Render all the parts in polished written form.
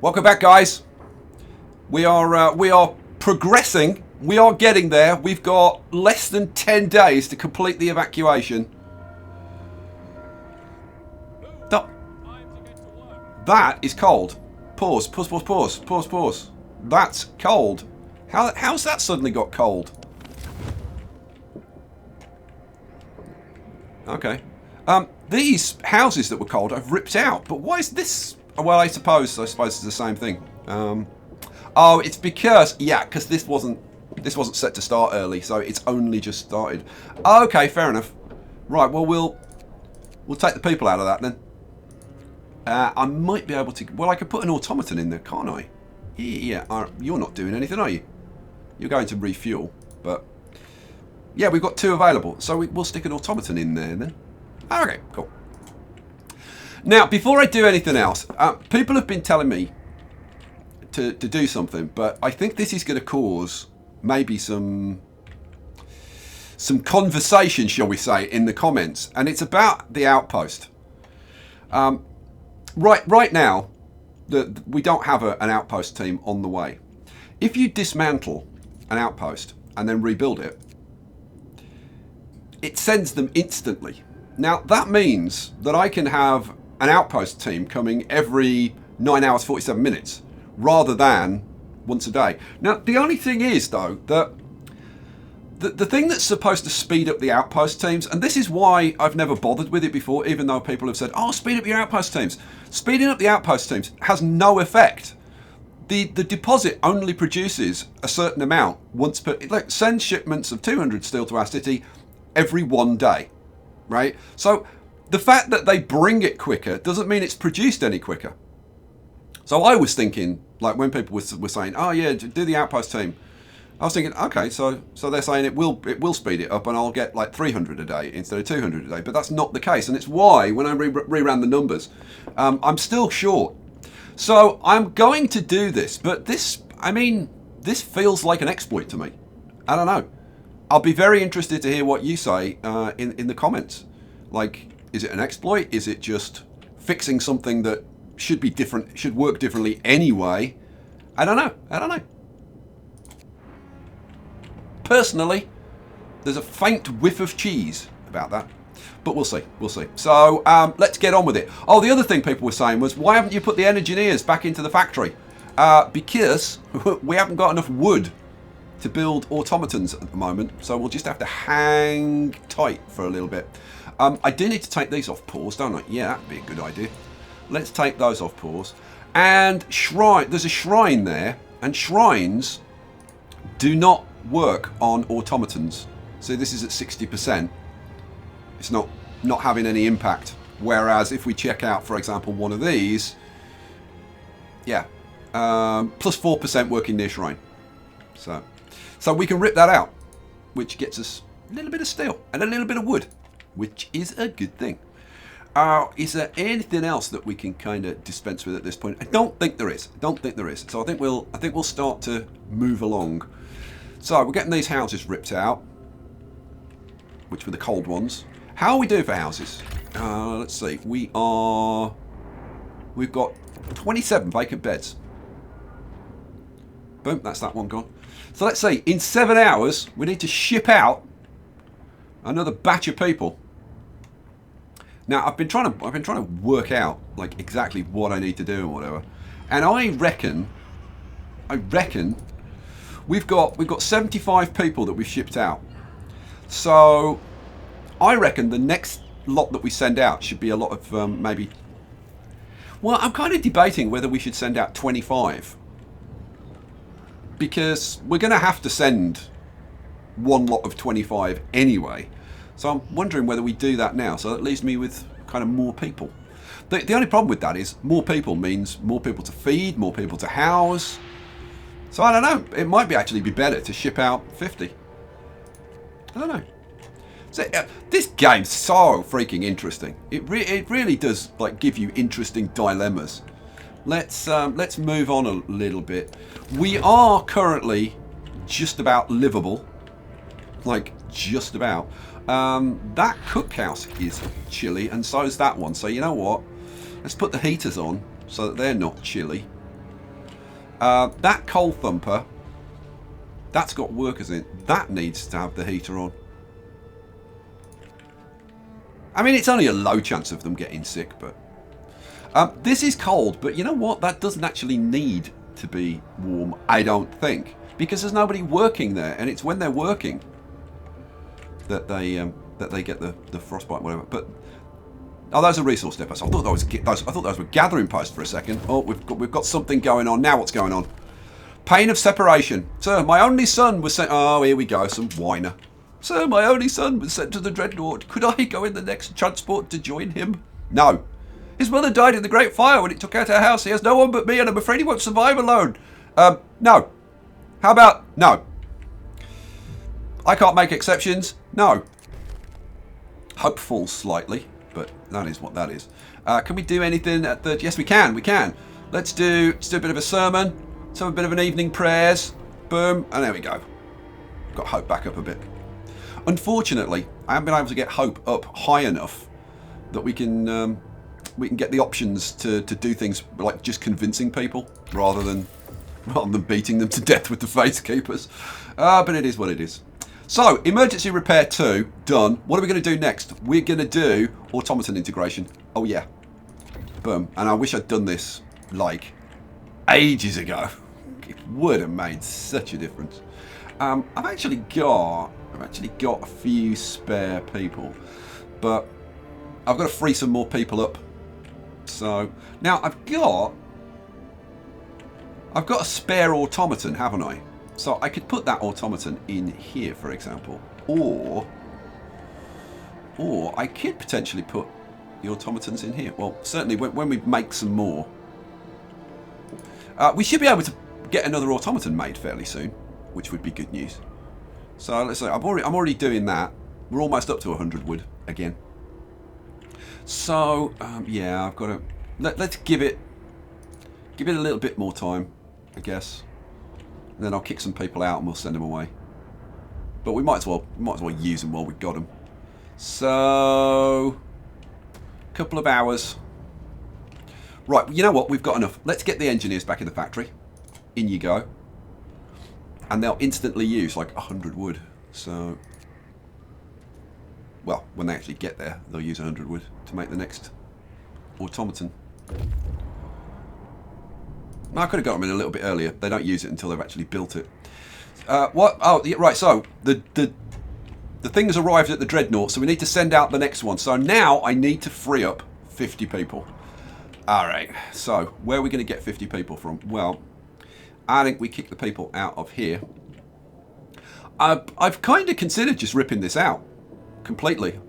Welcome back, guys. We are progressing. We are getting there. We've got less than 10 days to complete the evacuation. That is cold. Pause. Pause. Pause. Pause. Pause. Pause. That's cold. How's that suddenly got cold? Okay. These houses that were cold I've ripped out, but why is this? Well, I suppose it's the same thing. Oh, it's because because this wasn't set to start early, so it's only just started. Okay, fair enough. Right, well we'll take the people out of that then. I might be able to. Well, I could put an automaton in there, can't I? Yeah. You're not doing anything, are you? You're going to refuel, but yeah, we've got 2 available, so we'll stick an automaton in there then. Okay, cool. Now, before I do anything else, people have been telling me to do something, but I think this is going to cause maybe some conversation, shall we say, in the comments, and it's about the outpost. Right now, we don't have an outpost team on the way. If you dismantle an outpost and then rebuild it, it sends them instantly. Now, that means that I can have an outpost team coming every 9 hours, 47 minutes, rather than once a day. Now, the only thing is, though, that the thing that's supposed to speed up the outpost teams, and this is why I've never bothered with it before, even though people have said, oh, speed up your outpost teams. Speeding up the outpost teams has no effect. The deposit only produces a certain amount once per... Like, send shipments of 200 steel to our city every 1 day, right? So the fact that they bring it quicker doesn't mean it's produced any quicker. So I was thinking, like when people were saying, oh yeah, do the outpost team, I was thinking, okay, so they're saying it will speed it up and I'll get like 300 a day instead of 200 a day, but that's not the case, and it's why when I reran the numbers, I'm still short. So I'm going to do this, but this feels like an exploit to me. I don't know. I'll be very interested to hear what you say in the comments. Like, is it an exploit? Is it just fixing something that should be different, should work differently anyway? I don't know. Personally, there's a faint whiff of cheese about that, but we'll see. So let's get on with it. Oh, the other thing people were saying was, why haven't you put the engineers back into the factory? Because we haven't got enough wood to build automatons at the moment, so we'll just have to hang tight for a little bit. I do need to take these off pause, don't I? Yeah, that'd be a good idea. Let's take those off pause. And shrine, there's a shrine there, and shrines do not work on automatons. So this is at 60%. It's not having any impact. Whereas if we check out, for example, one of these, yeah, plus 4% working near shrine. So we can rip that out, which gets us a little bit of steel and a little bit of wood, which is a good thing. Is there anything else that we can kind of dispense with at this point? I don't think there is. So I think we'll start to move along. So we're getting these houses ripped out, which were the cold ones. How are we doing for houses? Let's see. We've got 27 vacant beds. Boom, that's that one gone. So let's see. In 7 hours, we need to ship out another batch of people. Now I've been trying to work out like exactly what I need to do and whatever, and I reckon we've got 75 people that we've shipped out. So I reckon the next lot that we send out should be a lot of maybe. Well, I'm kind of debating whether we should send out 25, because we're going to have to send one lot of 25 anyway. So I'm wondering whether we do that now. So that leaves me with kind of more people. The only problem with that is more people means more people to feed, more people to house. So I don't know. It might actually be better to ship out 50. I don't know. So, this game's so freaking interesting. It really does like give you interesting dilemmas. Let's move on a little bit. We are currently just about livable. Like just about. That cookhouse is chilly, and so is that one. So you know what? Let's put the heaters on so that they're not chilly. That coal thumper, that's got workers in. That needs to have the heater on. I mean, it's only a low chance of them getting sick, but... this is cold, but you know what? That doesn't actually need to be warm, I don't think. Because there's nobody working there, and it's when they're working that they get the frostbite, whatever. But oh, those are resource depots. I thought those were gathering posts for a second. Oh, we've got something going on now. What's going on? Pain of separation. Sir, my only son was sent. Oh, here we go. Some whiner. Sir, my only son was sent to the Dreadnought. Could I go in the next transport to join him? No. His mother died in the Great Fire when it took out her house. He has no one but me, and I'm afraid he won't survive alone. No. How about no? I can't make exceptions. No. Hopeful slightly, but that is what that is. Can we do anything at the... Yes, we can. We can. Let's do a bit of a sermon. Let's have a bit of an evening prayers. Boom. And there we go. Got hope back up a bit. Unfortunately, I haven't been able to get hope up high enough that we can get the options to do things like just convincing people rather than beating them to death with the face keepers. But it is what it is. So, emergency repair 2, done. What are we going to do next? We're going to do automaton integration. Oh yeah. Boom. And I wish I'd done this, like, ages ago. It would have made such a difference. I've actually got a few spare people, but I've got to free some more people up. So, now I've got a spare automaton, haven't I? So I could put that automaton in here, for example, or I could potentially put the automatons in here. Well, certainly when we make some more, we should be able to get another automaton made fairly soon, which would be good news. So let's say I'm already doing that. We're almost up to 100 wood again. So yeah, I've got to let's give it a little bit more time, I guess. And then I'll kick some people out and we'll send them away. But we might as well use them while we've got them. So, a couple of hours. Right, you know what? We've got enough. Let's get the engineers back in the factory. In you go. And they'll instantly use like 100 wood. So, well, when they actually get there, they'll use 100 wood to make the next automaton. I could have got them in a little bit earlier. They don't use it until they've actually built it. What? Oh, yeah, right. So the thing has arrived at the Dreadnought, so we need to send out the next one. So now I need to free up 50 people. All right. So where are we going to get 50 people from? Well, I think we kick the people out of here. I've kind of considered just ripping this out completely,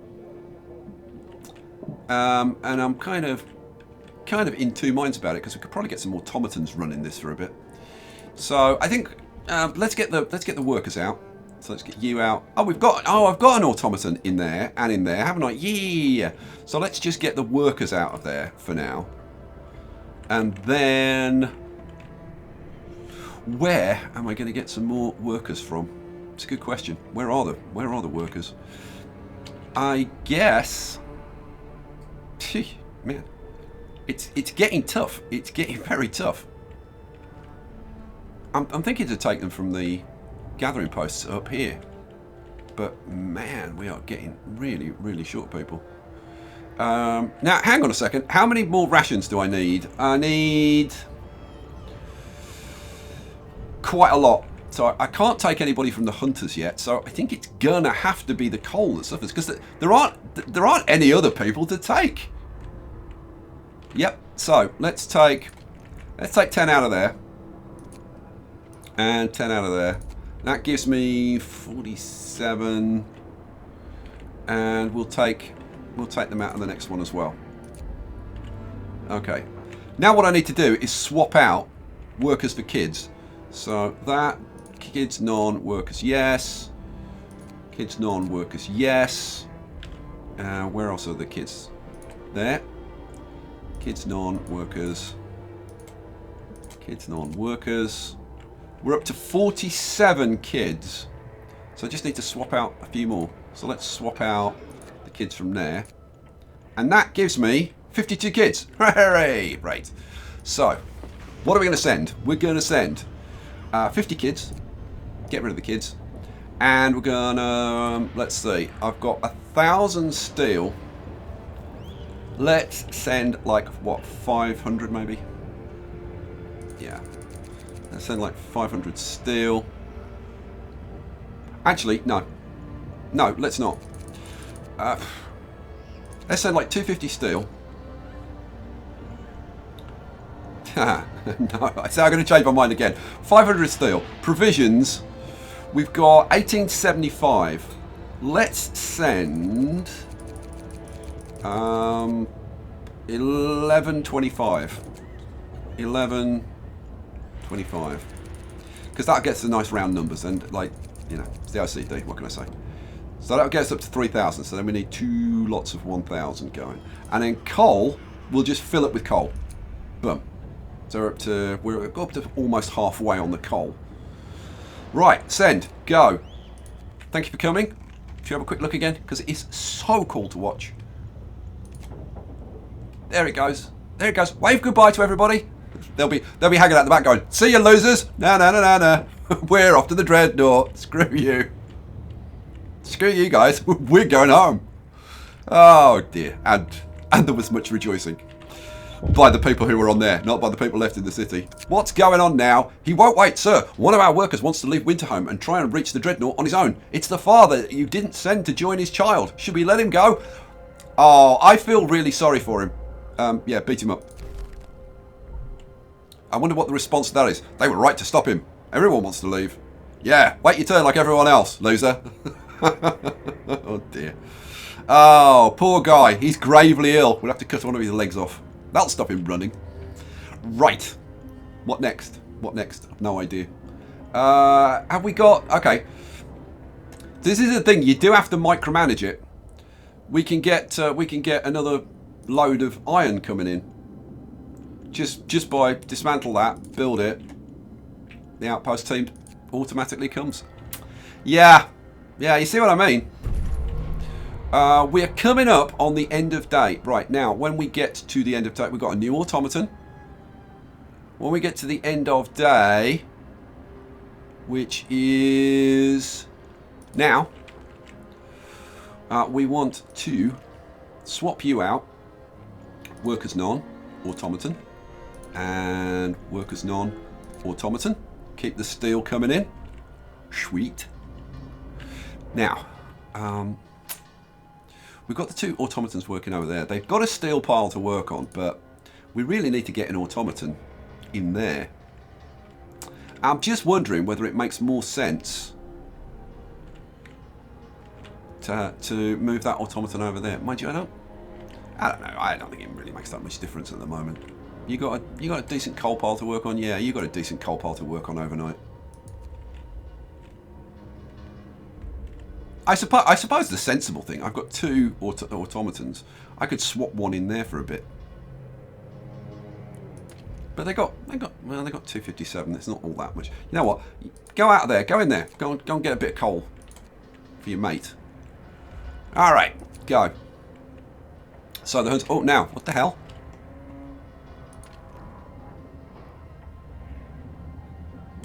and I'm kind of in two minds about it because we could probably get some automatons running this for a bit. So I think let's get the workers out. So let's get you out. Oh, I've got an automaton in there and in there, haven't I? Yeah. So let's just get the workers out of there for now. And then where am I going to get some more workers from? It's a good question. Where are the workers? I guess. Man. It's getting tough. It's getting very tough. I'm thinking to take them from the gathering posts up here. But man, we are getting really, really short people. Now, hang on a second. How many more rations do I need? I need quite a lot. So I can't take anybody from the hunters yet. So I think it's gonna have to be the coal that suffers, because there aren't any other people to take. Yep, so let's take 10 out of there. And 10 out of there. That gives me 47. And we'll take them out of the next one as well. Okay. Now what I need to do is swap out workers for kids. So that kids non-workers, yes. Kids non-workers, yes. Where else are the kids? There. Kids non-workers. Kids non-workers. We're up to 47 kids. So I just need to swap out a few more. So let's swap out the kids from there. And that gives me 52 kids. Hooray! Right. So, What are we going to send? We're going to send 50 kids. Get rid of the kids. And we're going to, let's see, I've got 1,000 steel. Let's send like, what, 500 maybe? Yeah. Let's send like 500 steel. Actually, no. No, let's not. Let's send like 250 steel. No, so I'm going to change my mind again. 500 steel. Provisions. We've got 1875. Let's send 1125. 1125. Because that gets the nice round numbers and, like, you know, it's the OCD. What can I say? So that gets up to 3,000. So then we need 2 lots of 1,000 going. And then coal, we'll just fill it with coal. Boom. So we're up to almost halfway on the coal. Right, send, go. Thank you for coming. Should we have a quick look again? Because it is so cool to watch. There it goes. There it goes. Wave goodbye to everybody. They'll be hanging out the back going, see you losers. No. We're off to the dreadnought. Screw you. Screw you guys. We're going home. Oh dear. And there was much rejoicing. By the people who were on there, not by the people left in the city. What's going on now? He won't wait, sir. One of our workers wants to leave Winterhome and try and reach the dreadnought on his own. It's the father that you didn't send to join his child. Should we let him go? Oh, I feel really sorry for him. Yeah, beat him up. I wonder what the response to that is. They were right to stop him. Everyone wants to leave. Yeah, wait your turn like everyone else, loser. Oh dear. Oh, poor guy. He's gravely ill. We'll have to cut one of his legs off. That'll stop him running. Right. What next? What next? No idea. Have we got... Okay. This is the thing. You do have to micromanage it. We can get another load of iron coming in. Just by dismantle that, build it. The outpost team automatically comes. Yeah. Yeah, you see what I mean? We're coming up on the end of day. Right, now, when we get to the end of day, we've got a new automaton. When we get to the end of day, which is now, we want to swap you out. Workers none, automaton. And workers none, automaton. Keep the steel coming in. Sweet. Now, we've got the 2 automatons working over there. They've got a steel pile to work on, but we really need to get an automaton in there. I'm just wondering whether it makes more sense to move that automaton over there. Mind you, I don't know. I don't think it really makes that much difference at the moment. You got a decent coal pile to work on? Yeah, you got a decent coal pile to work on overnight. I suppose the sensible thing, I've got 2 automatons. I could swap one in there for a bit. But they got 257. It's not all that much. You know what? Go out of there. Go in there. Go and get a bit of coal for your mate. All right, go. So the hunt. Oh, now what the hell?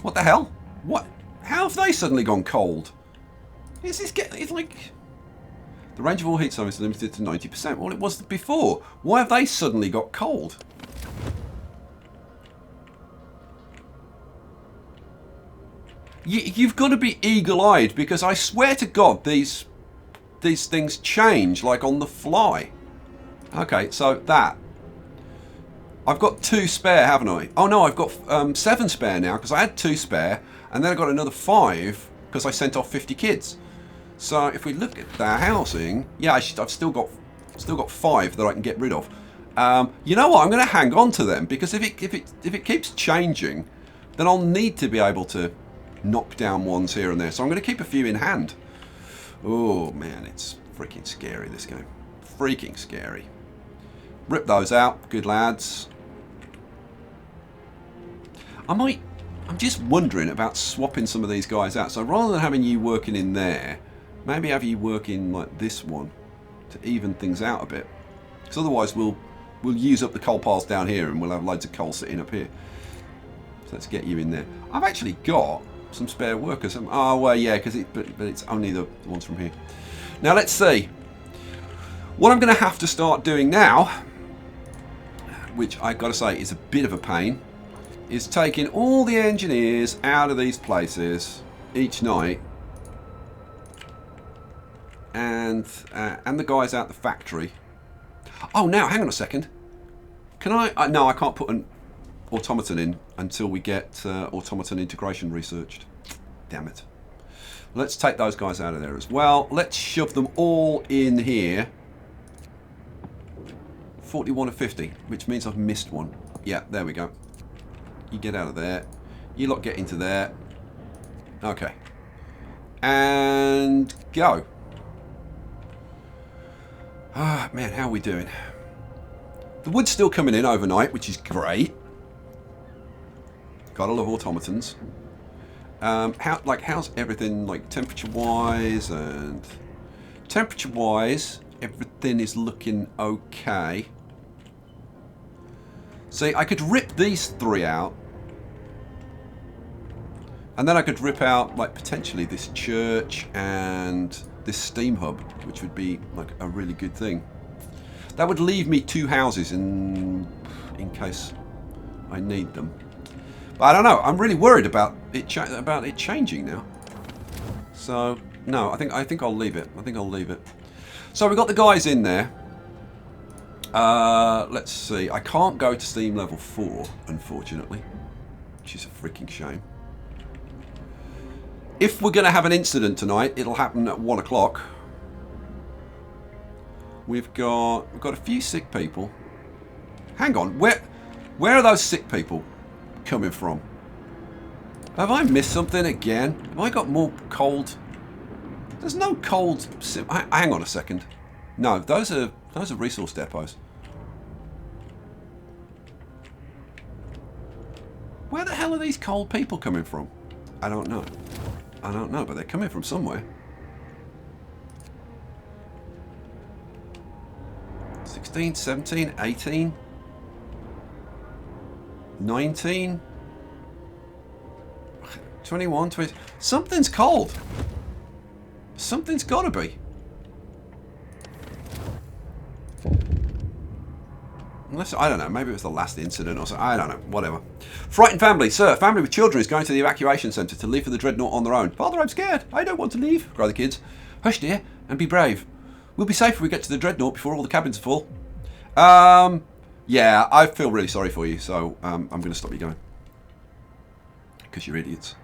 What the hell? What? How have they suddenly gone cold? Is this getting? It's like the range of all heat zones is limited to 90%. Well, it was before. Why have they suddenly got cold? You've got to be eagle-eyed, because I swear to God, these things change like on the fly. Okay, so that. I've got 2 spare, haven't I? Oh no, I've got 7 spare now, because I had 2 spare, and then I got another 5 because I sent off 50 kids. So if we look at the housing, yeah, I've still got 5 that I can get rid of. You know what? I'm going to hang on to them, because if it keeps changing, then I'll need to be able to knock down ones here and there. So I'm going to keep a few in hand. Oh man, it's freaking scary, this game. Freaking scary. Rip those out, good lads. I'm just wondering about swapping some of these guys out. So rather than having you working in there, maybe have you working like this one to even things out a bit. Because otherwise we'll use up the coal piles down here and we'll have loads of coal sitting up here. So let's get you in there. I've actually got some spare workers. Oh, well, yeah, because but it's only the ones from here. Now, let's see. What I'm going to have to start doing now, which I've got to say is a bit of a pain, is taking all the engineers out of these places each night and the guys out the factory. Oh, now, hang on a second. Can I no, I can't put an automaton in until we get automaton integration researched. Damn it. Let's take those guys out of there as well. Let's shove them all in here. 41 of 50, which means I've missed one. Yeah, there we go. You get out of there. You lot get into there. Okay. And go. Ah, man, how are we doing? The wood's still coming in overnight, which is great. Gotta love automatons. How's everything, like, temperature-wise? And temperature-wise, everything is looking okay. See, I could rip these three out. And then I could rip out, like, potentially this church and this steam hub, which would be, like, a really good thing. That would leave me 2 houses in case I need them. But I don't know. I'm really worried about it changing now. So no, I think I'll leave it. I think I'll leave it. So we've got the guys in there. Let's see. I can't go to steam level 4, unfortunately, which is a freaking shame. If we're going to have an incident tonight, it'll happen at 1 o'clock. We've got a few sick people. Hang on, where are those sick people coming from? Have I missed something again? Have I got more cold? There's no cold. Hang on a second. No, those are resource depots. Where the hell are these cold people coming from? I don't know. I don't know, but they're coming from somewhere. 16, 17, 18, 19, 21, 20. Something's cold. Something's got to be. Unless, I don't know, maybe it was the last incident or something. I don't know, whatever. Frightened family. Sir, family with children is going to the evacuation centre to leave for the dreadnought on their own. Father, I'm scared. I don't want to leave, cry the kids. Hush, dear, and be brave. We'll be safe if we get to the dreadnought before all the cabins are full. Yeah, I feel really sorry for you, so I'm going to stop you going. Because you're idiots.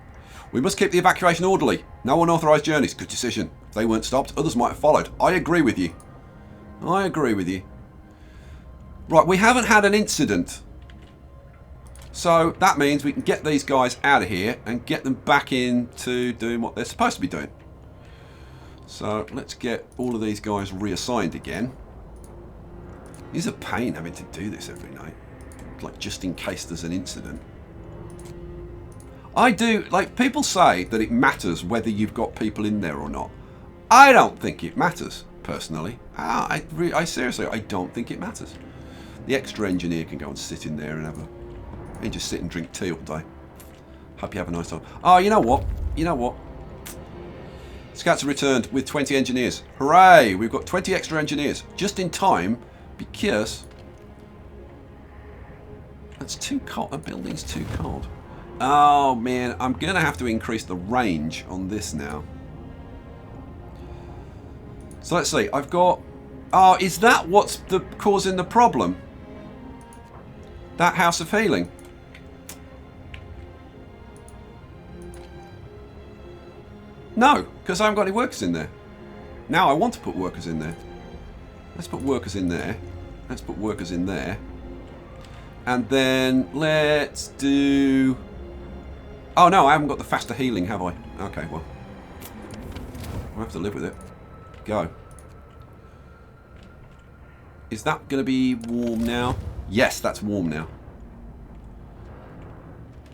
We must keep the evacuation orderly. No unauthorised journeys. Good decision. If they weren't stopped, others might have followed. I agree with you. I agree with you. Right, we haven't had an incident. So that means we can get these guys out of here and get them back into doing what they're supposed to be doing. So let's get all of these guys reassigned again. It's a pain having to do this every night. Like, just in case there's an incident. I do, like, people say that it matters whether you've got people in there or not. I don't think it matters, personally. I seriously, I don't think it matters. The extra engineer can go and sit in there and just sit and drink tea all day. Hope you have a nice time. Oh, you know what? You know what? Scouts have returned with 20 engineers. Hooray! We've got 20 extra engineers. Just in time, because that's too cold. The building's too cold. Oh, man. I'm going to have to increase the range on this now. So let's see. I've got... Oh, is that what's causing the problem? That House of Healing? No, because I haven't got any workers in there. Now I want to put workers in there. Let's put workers in there. Let's put workers in there. And then let's do... Oh no, I haven't got the faster healing, have I? Okay, well. I'll have to live with it. Go. Is that going to be warm now? Yes, that's warm now.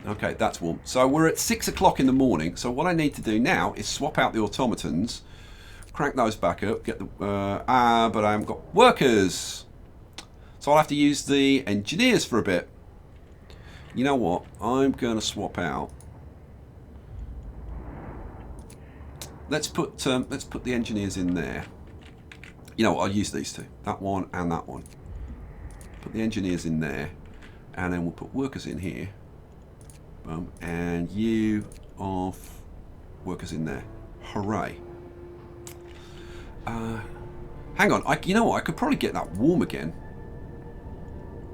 Okay, that's warm. So we're at 6 o'clock in the morning. So what I need to do now is swap out the automatons, crank those back up, get the... but I haven't got workers. So I'll have to use the engineers for a bit. You know what? I'm going to swap out. Let's put the engineers in there. You know what? I'll use these two. That one and that one. Put the engineers in there. And then we'll put workers in here. Boom. And you off workers in there. Hooray. Hang on. You know what? I could probably get that warm again.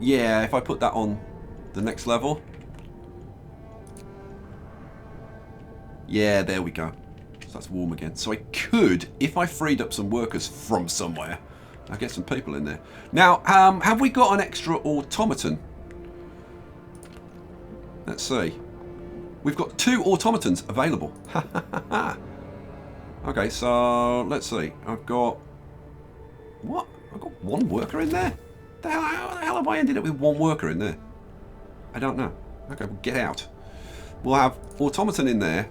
Yeah, if I put that on the next level. Yeah, there we go. So that's warm again. So I could, if I freed up some workers from somewhere, I'll get some people in there. Now, have we got an extra automaton? Let's see. We've got 2 automatons available. Okay, so let's see. I've got... What? I've got 1 worker in there? How the hell have I ended up with 1 worker in there? I don't know. Okay, we'll get out. We'll have automaton in there.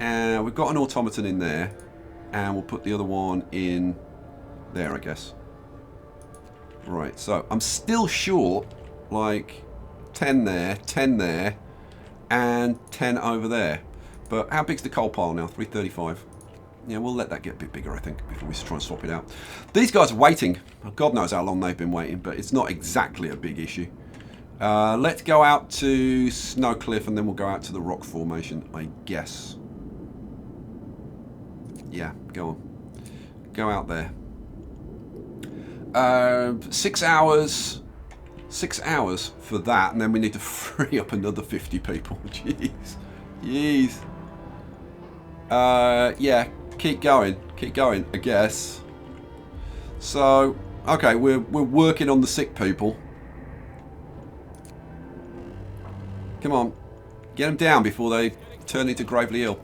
And we've got an automaton in there. And we'll put the other one in there, I guess. Right, so I'm still short, like 10 there, 10 there, and 10 over there. But how big's the coal pile now? 335. Yeah, we'll let that get a bit bigger, I think, before we try and swap it out. These guys are waiting. God knows how long they've been waiting, but it's not exactly a big issue. Let's go out to Snowcliff, and then we'll go out to the rock formation, I guess. Yeah, go on. Go out there. 6 hours. 6 hours for that, and then we need to free up another 50 people. Jeez. Jeez. Yeah, keep going, I guess. So, okay, we're working on the sick people. Come on, get them down before they turn into gravely ill.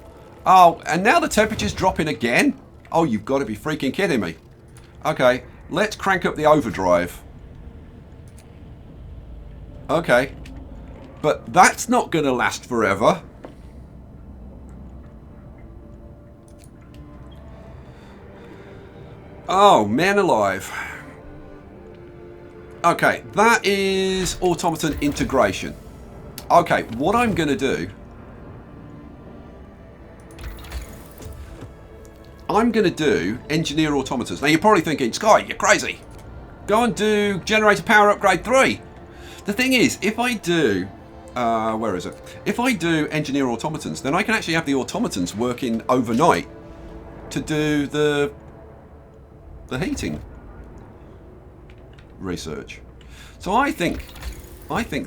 Oh, and now the temperature's dropping again? Oh, you've got to be freaking kidding me. Okay, let's crank up the overdrive. Okay, but that's not going to last forever. Oh, man alive. Okay, that is automaton integration. Okay, what I'm going to do... I'm going to do engineer automatons. Now, you're probably thinking, Sky, you're crazy. Go and do generator power upgrade 3. The thing is, if I do... where is it? If I do engineer automatons, then I can actually have the automatons working overnight to do the heating research. So I think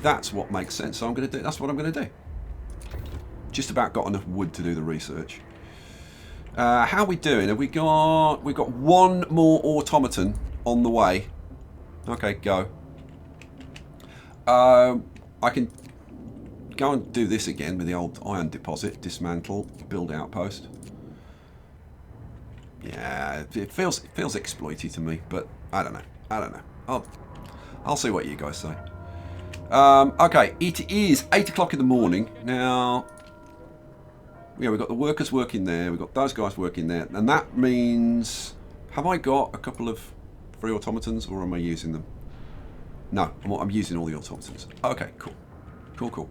that's what makes sense. So I'm going to do. That's what I'm going to do. Just about got enough wood to do the research. How are we doing? Have we've got 1 more automaton on the way. Okay, go. I can go and do this again with the old iron deposit. Dismantle, build outpost. Yeah, it feels exploity to me, but I don't know. I'll see what you guys say. Okay, it is 8 o'clock in the morning now. Yeah, we've got the workers working there. We've got those guys working there, and that means, have I got a couple of free automatons, or am I using them? No, I'm using all the automatons. Okay, cool. Cool.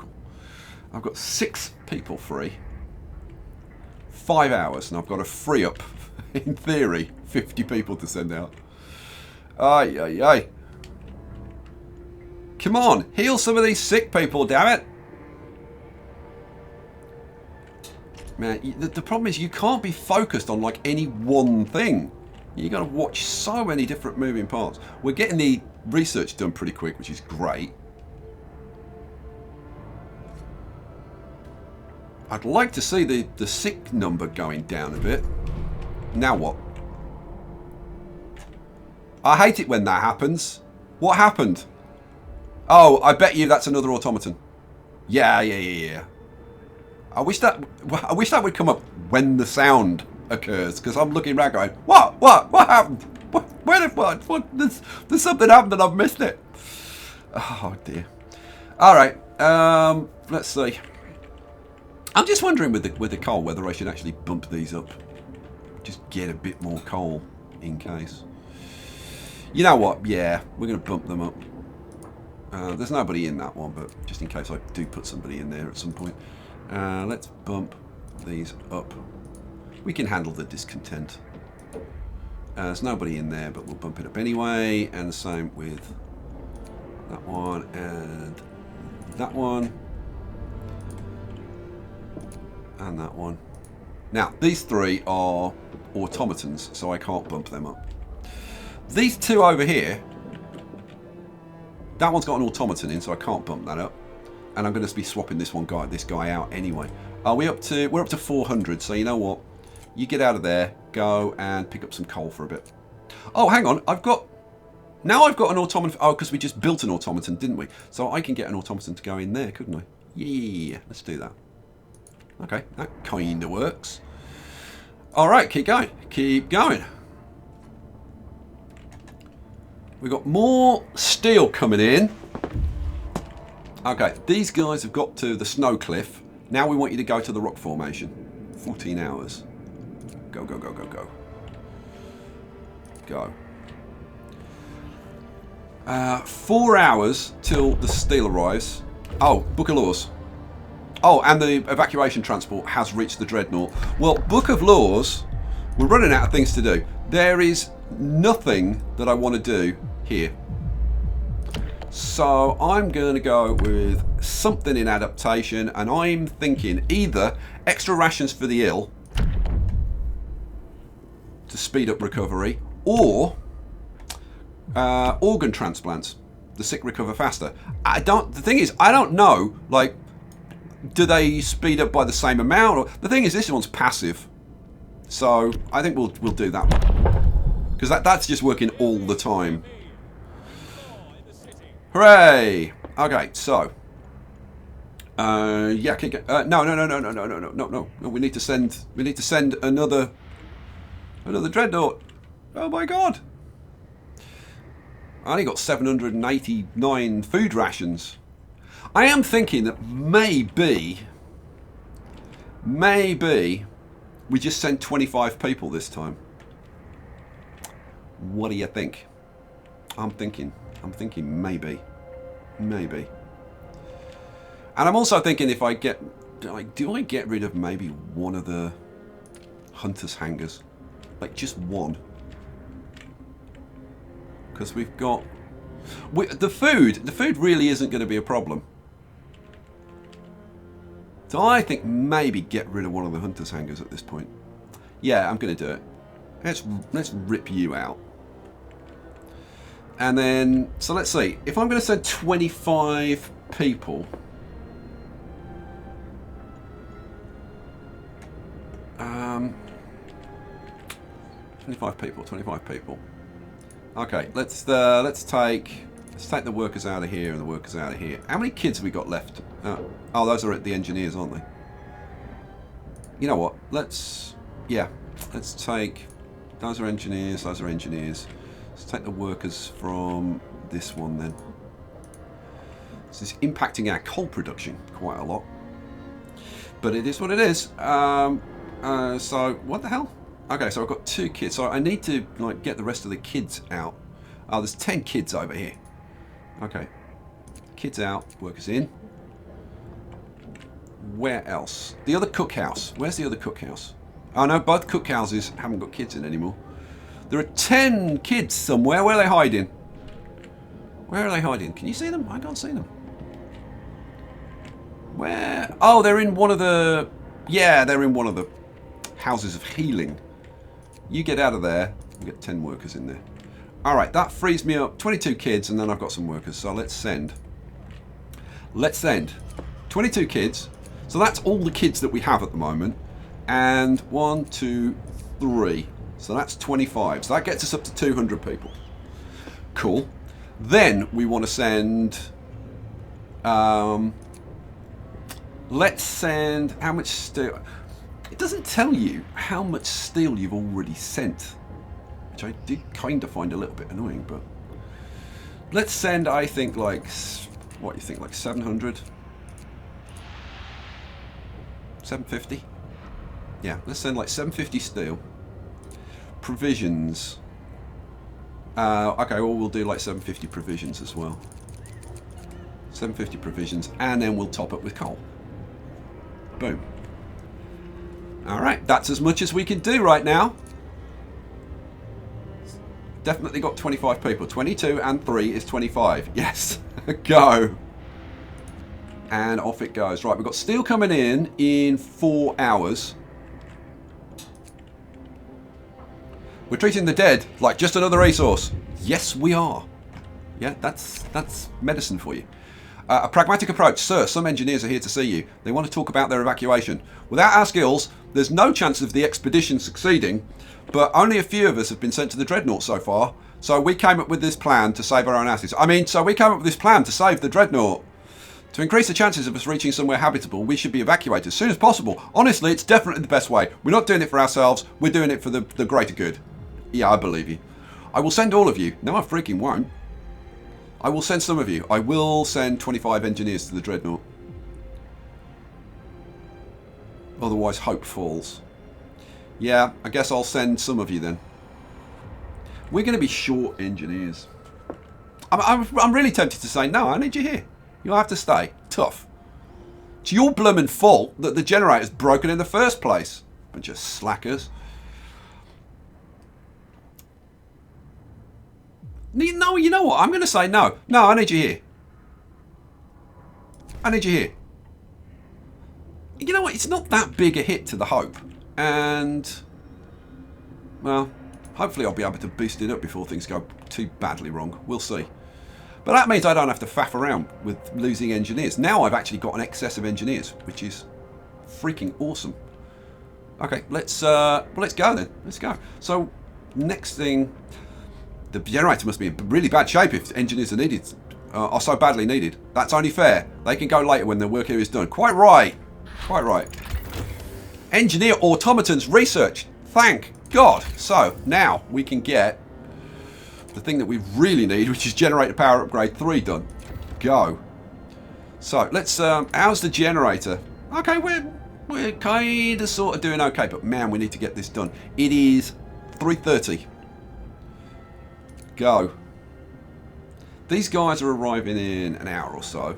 I've got 6 people free. 5 hours, and I've got to free up, in theory, 50 people to send out. Ay. Come on, heal some of these sick people, damn it. Man, the problem is you can't be focused on like any one thing. You got to watch so many different moving parts. We're getting the research done pretty quick, which is great. I'd like to see the sick number going down a bit. Now what? I hate it when that happens. What happened? Oh, I bet you that's another automaton. Yeah. I wish that would come up when the sound occurs, because I'm looking around going, what happened? What? There's something happened and I've missed it. Oh dear. All right. Let's see. I'm just wondering with the coal whether I should actually bump these up. Just get a bit more coal in case. You know what? Yeah, we're going to bump them up. There's nobody in that one, but just in case I do put somebody in there at some point. Let's bump these up. We can handle the discontent. There's nobody in there, but we'll bump it up anyway. And the same with that one and that one. And that one. Now, these three are automatons, so I can't bump them up. These two over here, that one's got an automaton in, so I can't bump that up. And I'm going to be swapping this guy out anyway. We're up to 400, so you know what? You get out of there, go and pick up some coal for a bit. Oh, hang on, now I've got an automaton. Oh, because we just built an automaton, didn't we? So I can get an automaton to go in there, couldn't I? Yeah, let's do that. Okay, that kind of works. All right, keep going. Keep going. We've got more steel coming in. Okay, these guys have got to the snow cliff. Now we want you to go to the rock formation. 14 hours. Go, go, go, go, go. Go. 4 hours till the steel arrives. Oh, Book of Laws. Oh, and the evacuation transport has reached the Dreadnought. Well, Book of Laws, we're running out of things to do. There is nothing that I want to do here. So I'm going to go with something in adaptation, and I'm thinking either extra rations for the ill to speed up recovery, or organ transplants. The sick recover faster. The thing is, I don't know, like, do they speed up by the same amount? Or the thing is, this one's passive, so I think we'll do that one because that's just working all the time. Hooray! Okay, so yeah, no. We need to send another dreadnought. Oh my god! I only got 789 food rations. I am thinking that maybe we just send 25 people this time. What do you think? I'm thinking maybe. And I'm also thinking if I get, do I get rid of maybe one of the hunters' hangars? Like just one. Because we've got... The food really isn't going to be a problem. So I think maybe get rid of one of the hunters' hangars at this point. Yeah, I'm going to do it. Let's rip you out. And then, so let's see. If I'm going to send 25 people... 25 people. Okay, let's take the workers out of here and the workers out of here. How many kids have we got left? Oh, those are the engineers, aren't they? You know what? Let's take... Those are engineers, those are engineers. Let's take the workers from this one then. This is impacting our coal production quite a lot. But it is what it is. So, what the hell? Okay, so I've got 2 kids. So I need to get the rest of the kids out. Oh, there's 10 kids over here. Okay. Kids out, workers in. Where else? The other cookhouse. Where's the other cookhouse? Oh no, both cookhouses haven't got kids in anymore. There are 10 kids somewhere. Where are they hiding? Where are they hiding? Can you see them? I can't see them. Where? Oh, they're in one of the... Yeah, they're in one of the houses of healing. You get out of there. We get 10 workers in there. All right, that frees me up 22 kids, and then I've got some workers. So let's send 22 kids. So that's all the kids that we have at the moment. And 1, 2, 3. So that's 25. So that gets us up to 200 people. Cool. Then we want to send... let's send... How much steel... It doesn't tell you how much steel you've already sent. Which I did kind of find a little bit annoying, but... Let's send, I think, like... What do you think? Like 700? 750? Yeah, let's send like 750 steel. Provisions. Okay, well, we'll do like 750 provisions as well. 750 provisions, and then we'll top up with coal. Boom. Alright, that's as much as we can do right now. Definitely got 25 people. 22 and 3 is 25. Yes. Go. And off it goes. Right, we've got steel coming in 4 hours. We're treating the dead like just another resource. Yes, we are. Yeah, that's medicine for you. A pragmatic approach. Sir, some engineers are here to see you. They want to talk about their evacuation. Without our skills, there's no chance of the expedition succeeding, but only a few of us have been sent to the Dreadnought so far. So we came up with this plan to save our own asses. So we came up with this plan to save the Dreadnought. To increase the chances of us reaching somewhere habitable, we should be evacuated as soon as possible. Honestly, it's definitely the best way. We're not doing it for ourselves. We're doing it for the greater good. Yeah, I believe you. I will send all of you. No, I freaking won't. I will send some of you. I will send 25 engineers to the Dreadnought. Otherwise, hope falls. Yeah, I guess I'll send some of you then. We're going to be short engineers. I'm really tempted to say, no, I need you here. You'll have to stay. Tough. It's your blooming fault that the generator's broken in the first place. Bunch of slackers. No, you know what? I'm going to say no. No, I need you here. I need you here. You know what? It's not that big a hit to the hope. And, well, hopefully I'll be able to boost it up before things go too badly wrong. We'll see. But that means I don't have to faff around with losing engineers. Now I've actually got an excess of engineers, which is freaking awesome. Okay, let's go then. Let's go. So, next thing... The generator must be in really bad shape if engineers are needed, are so badly needed. That's only fair. They can go later when their work here is done. Quite right. Quite right. Engineer automatons research. Thank God. So now we can get the thing that we really need, which is generator power upgrade 3 done. Go. So let's. How's the generator? Okay, we're kind of sort of doing okay, but man, we need to get this done. It is 3:30. Go. These guys are arriving in an hour or so.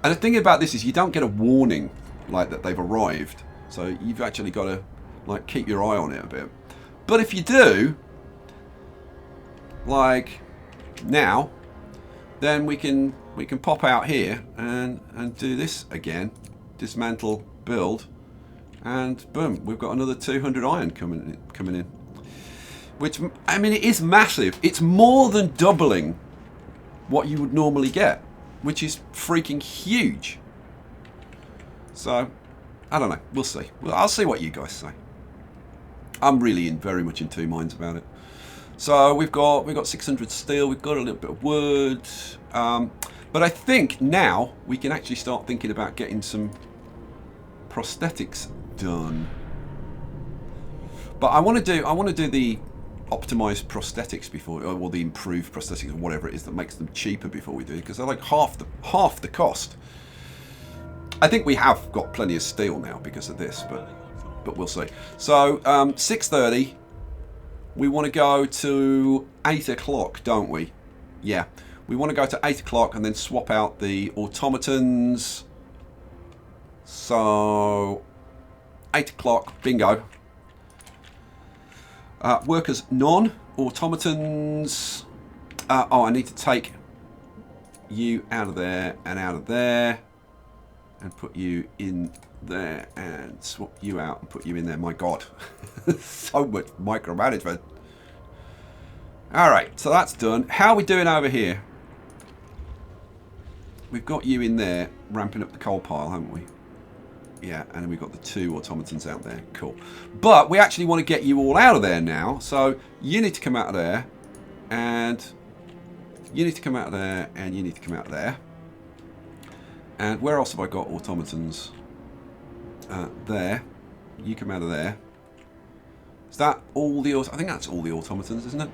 And the thing about this is you don't get a warning like that they've arrived. So you've actually got to like keep your eye on it a bit. But if you do, like now, then we can pop out here and do this again. Dismantle, build, and boom, we've got another 200 iron coming in. Which, I mean, it is massive. It's more than doubling what you would normally get, which is freaking huge. So, I don't know. We'll see. Well, I'll see what you guys say. I'm really very much in two minds about it. So we've got 600 steel. We've got a little bit of wood, but I think now we can actually start thinking about getting some prosthetics done. But I want to do the optimized prosthetics before, or the improved prosthetics, or whatever it is that makes them cheaper before we do, because they're like half the cost. I think we have got plenty of steel now because of this, but we'll see. So 6:30, we want to go to 8 o'clock, don't we? Yeah, we want to go to 8 o'clock and then swap out the automatons. So 8 o'clock, bingo. Workers none, automatons. Oh, I need to take you out of there and out of there, and put you in there, and swap you out and put you in there. My God, so much micromanagement. All right, so that's done. How are we doing over here? We've got you in there, ramping up the coal pile, haven't we? Yeah, and then we've got the 2 automatons out there. Cool. But we actually want to get you all out of there now. So you need to come out of there. And you need to come out of there. And you need to come out of there. And where else have I got automatons? There. You come out of there. Is that all the... I think that's all the automatons, isn't it?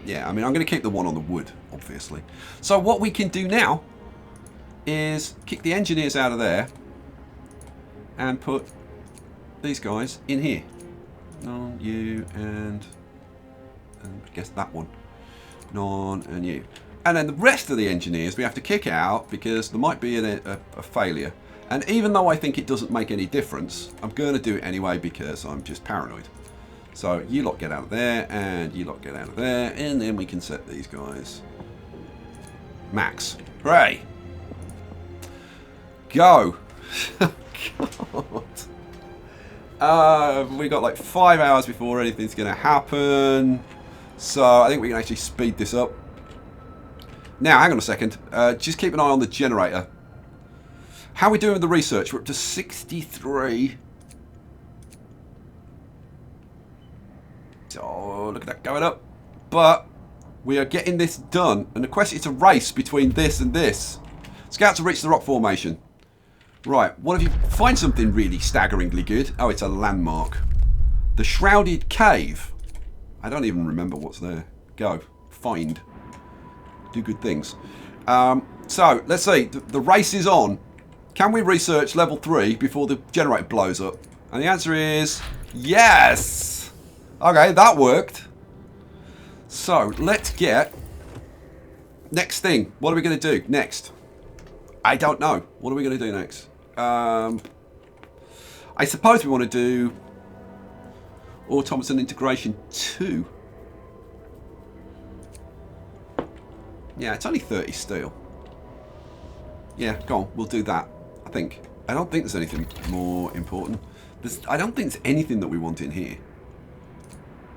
Yeah, I mean, I'm going to keep the one on the wood, obviously. So what we can do now is kick the engineers out of there. And put these guys in here. Non, you, and I guess that one. Non, and you. And then the rest of the engineers we have to kick out because there might be a failure. And even though I think it doesn't make any difference, I'm going to do it anyway because I'm just paranoid. So you lot get out of there, and you lot get out of there, and then we can set these guys max. Hooray! Go! God. We got like 5 hours before anything's going to happen. So I think we can actually speed this up. Now, hang on a second. Just keep an eye on the generator. How are we doing with the research? We're up to 63. Oh, look at that going up. But we are getting this done. And the question is a race between this and this. Scouts have reached the rock formation. Right, what have you... Find something really staggeringly good. Oh, it's a landmark. The Shrouded Cave. I don't even remember what's there. Go. Find. Do good things. So, let's see. The race is on. Can we research level 3 before the generator blows up? And the answer is... yes! Okay, that worked. So, let's get... next thing. What are we going to do next? I don't know. What are we going to do next? I suppose we want to do Automaton Integration 2. Yeah, it's only 30 steel. Yeah, go on. We'll do that, I think. I don't think there's anything more important. I don't think there's anything that we want in here.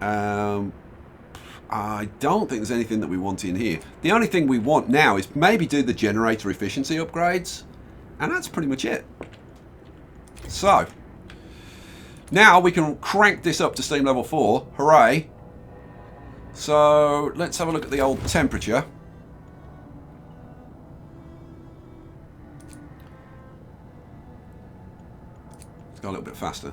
I don't think there's anything that we want in here. The only thing we want now is maybe do the generator efficiency upgrades. And that's pretty much it. So, now we can crank this up to steam level 4. Hooray. So, let's have a look at the old temperature. Let's go a little bit faster.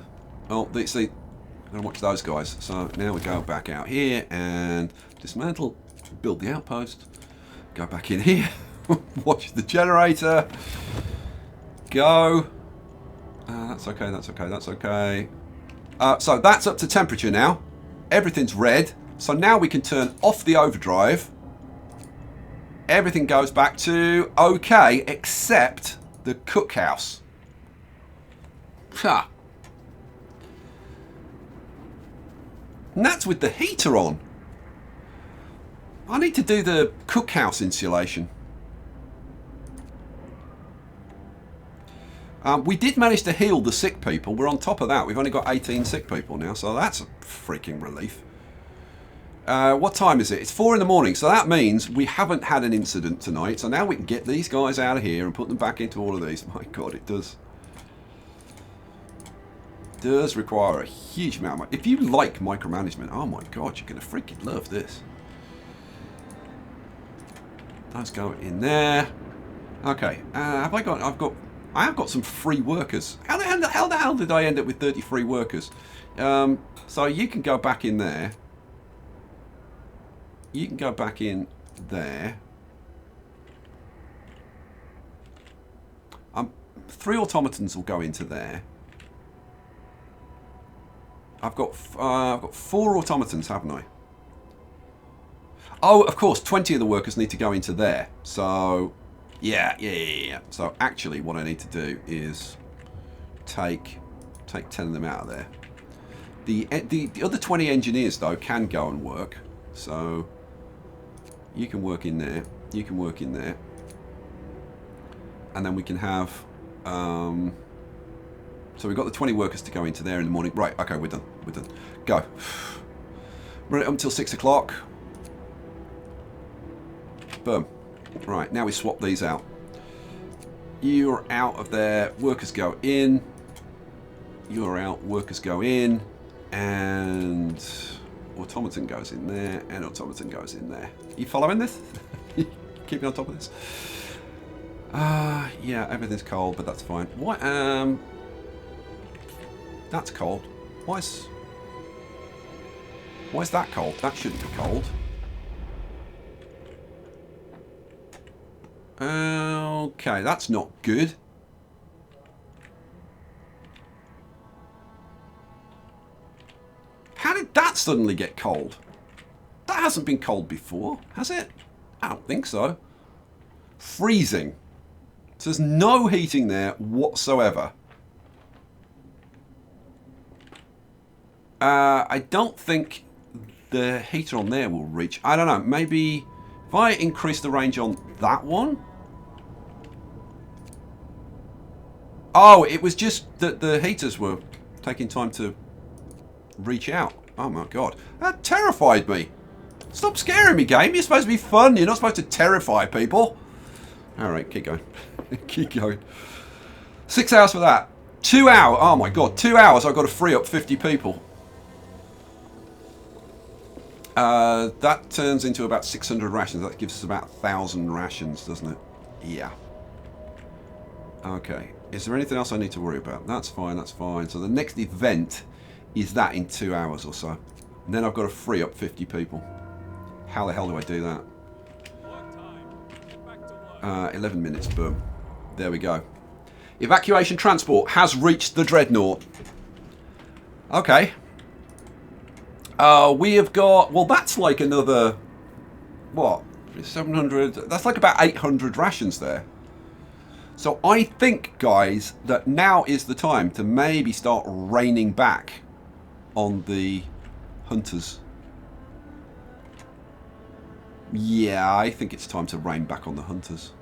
Oh, see, I'm going to watch those guys. So, now we go back out here and dismantle, build the outpost, go back in here, watch the generator. Go. That's okay, that's okay, that's okay. So that's up to temperature now. Everything's red. So now we can turn off the overdrive. Everything goes back to okay, except the cookhouse. Ha. And that's with the heater on. I need to do the cookhouse insulation. We did manage to heal the sick people. We're on top of that. We've only got 18 sick people now, so that's a freaking relief. What time is it? It's 4 in the morning, so that means we haven't had an incident tonight. So now we can get these guys out of here and put them back into all of these. My God, it does require a huge amount of... If you like micromanagement, oh my God, you're going to freaking love this. Let's go in there. Okay, have I got... I have got some free workers. How the hell did I end up with 30 free workers? So you can go back in there. You can go back in there. 3 automatons will go into there. I've got 4 automatons, haven't I? Oh, of course, 20 of the workers need to go into there. So... Yeah. So actually what I need to do is take 10 of them out of there. The other 20 engineers, though, can go and work. So you can work in there. You can work in there. And then we can have... so we've got the 20 workers to go into there in the morning. Right, okay, we're done. We're done. Go. Run it up until 6 o'clock. Boom. Right, now we swap these out. You're out of there. Workers go in. You're out. Workers go in. And automaton goes in there. And automaton goes in there. You following this? Keeping on top of this? Yeah, everything's cold, but that's fine. What? That's cold. Why is that cold? That shouldn't be cold. Okay, that's not good. How did that suddenly get cold? That hasn't been cold before, has it? I don't think so. Freezing. So there's no heating there whatsoever. I don't think the heater on there will reach. I don't know. Maybe if I increase the range on that one. Oh, it was just that the heaters were taking time to reach out. Oh my god. That terrified me. Stop scaring me, game. You're supposed to be fun. You're not supposed to terrify people. Alright, keep going. Keep going. 6 hours for that. 2 hours. Oh my god. 2 hours I've got to free up 50 people. That turns into about 600 rations. That gives us about 1,000 rations, doesn't it? Yeah. Okay. Is there anything else I need to worry about? That's fine, that's fine. So the next event is that in 2 hours or so. And then I've got to free up 50 people. How the hell do I do that? 11 minutes, boom. There we go. Evacuation transport has reached the Dreadnought. Okay. We have got, well, that's like another, what, 700, that's like about 800 rations there. So I think, guys, that now is the time to maybe start raining back on the hunters. Yeah, I think it's time to rain back on the hunters.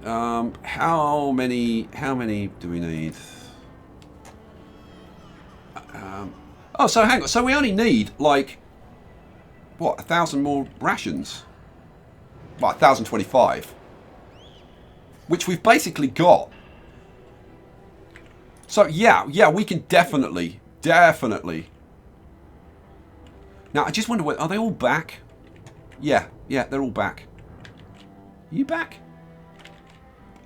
How many do we need? Oh, so hang on. So we only need, like, what, 1,000 more rations? Well, 1,025. Which we've basically got. So, yeah, we can definitely. Now, I just wonder, are they all back? Yeah, they're all back. Are you back?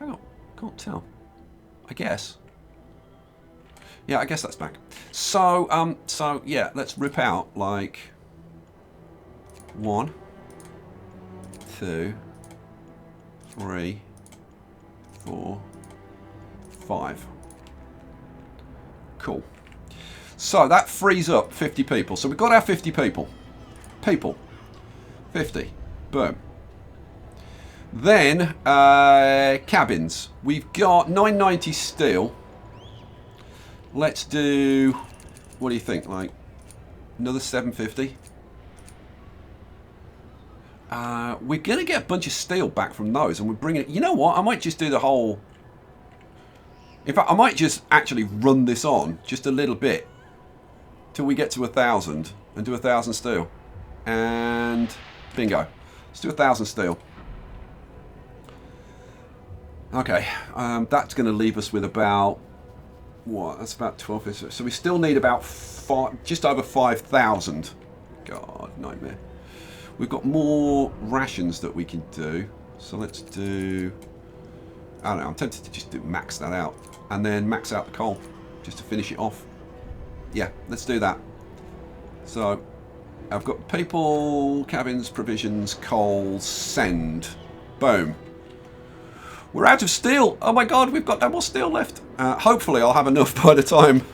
I can't tell. I guess. Yeah, I guess that's back. So, yeah, let's rip out, like, 1, 2, 3, 4, 5. Cool. So that frees up 50 people. So we've got our 50 people. 50. Boom. Then, cabins. We've got 990 steel. Let's do, what do you think, like, another 750? We're going to get a bunch of steel back from those, and we're bringing it, you know what, I might just do the whole, in fact, I might just actually run this on just a little bit till we get to 1,000 and do 1,000 steel. And bingo. Let's do 1,000 steel. Okay, that's going to leave us with about, what? That's about 12. So we still need about just over 5,000. God, nightmare. We've got more rations that we can do. So let's do, I don't know, I'm tempted to just max that out. And then max out the coal, just to finish it off. Yeah, let's do that. So, I've got people, cabins, provisions, coal, send. Boom. We're out of steel. Oh my god, we've got no more steel left. Hopefully I'll have enough by the time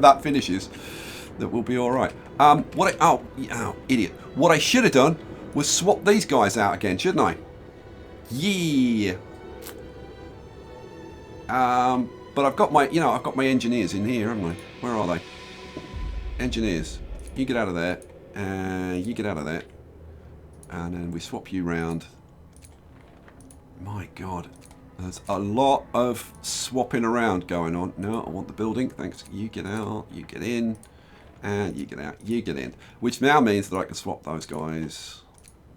that finishes. That will be all right. Idiot. What I should have done was swap these guys out again, shouldn't I? Yeah. But I've got my, I've got my engineers in here, haven't I? Where are they? Engineers. You get out of there. You get out of there. And then we swap you round. My god. There's a lot of swapping around going on. No, I want the building. Thanks. You get out. You get in. And you get out. You get in. Which now means that I can swap those guys,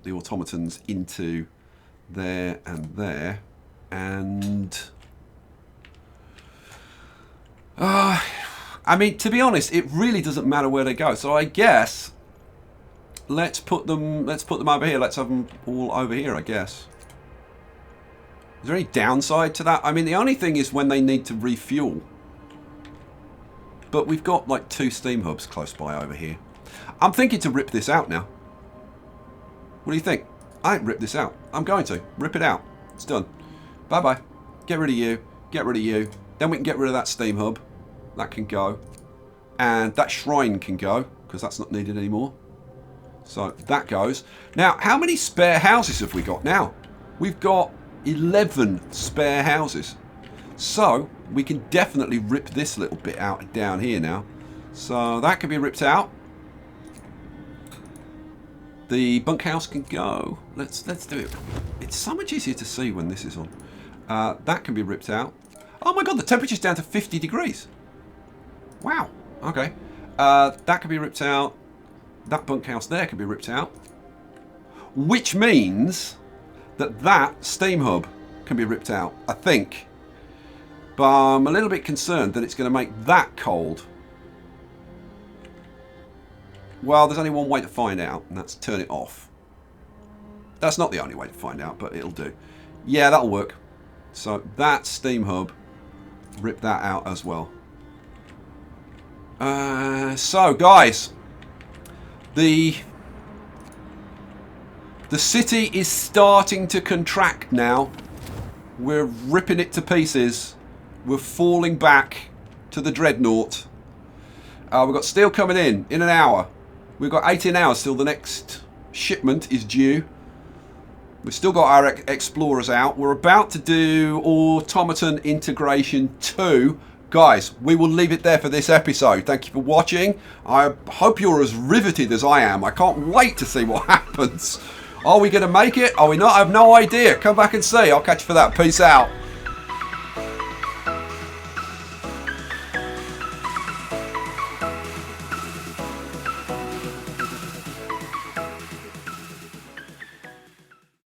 the automatons, into there and there. And... I mean, to be honest, it really doesn't matter where they go. So I guess let's put them over here. Let's have them all over here, I guess. Is there any downside to that? I mean, the only thing is when they need to refuel. But we've got like 2 steam hubs close by over here. I'm thinking to rip this out now. What do you think? I ain't rip this out. I'm going to. Rip it out. It's done. Bye-bye. Get rid of you. Get rid of you. Then we can get rid of that steam hub. That can go. And that shrine can go, because that's not needed anymore. So that goes. Now, how many spare houses have we got now? We've got 11 spare houses. So we can definitely rip this little bit out down here now. So that can be ripped out. The bunkhouse can go. Let's do it. It's so much easier to see when this is on. That can be ripped out. Oh my god, the temperature's down to 50 degrees. Wow. Okay. That can be ripped out. That bunkhouse there can be ripped out. Which means that that steam hub can be ripped out, I think. But I'm a little bit concerned that it's going to make that cold. Well, there's only one way to find out, and that's turn it off. That's not the only way to find out, but it'll do. Yeah, that'll work. So that steam hub, rip that out as well. So, guys, the city is starting to contract now. We're ripping it to pieces. We're falling back to the dreadnought. We've got steel coming in an hour. We've got 18 hours till the next shipment is due. We've still got our explorers out. We're about to do automaton integration 2. Guys, we will leave it there for this episode. Thank you for watching. I hope you're as riveted as I am. I can't wait to see what happens. Are we going to make it? Are we not? I have no idea. Come back and see. I'll catch you for that. Peace out.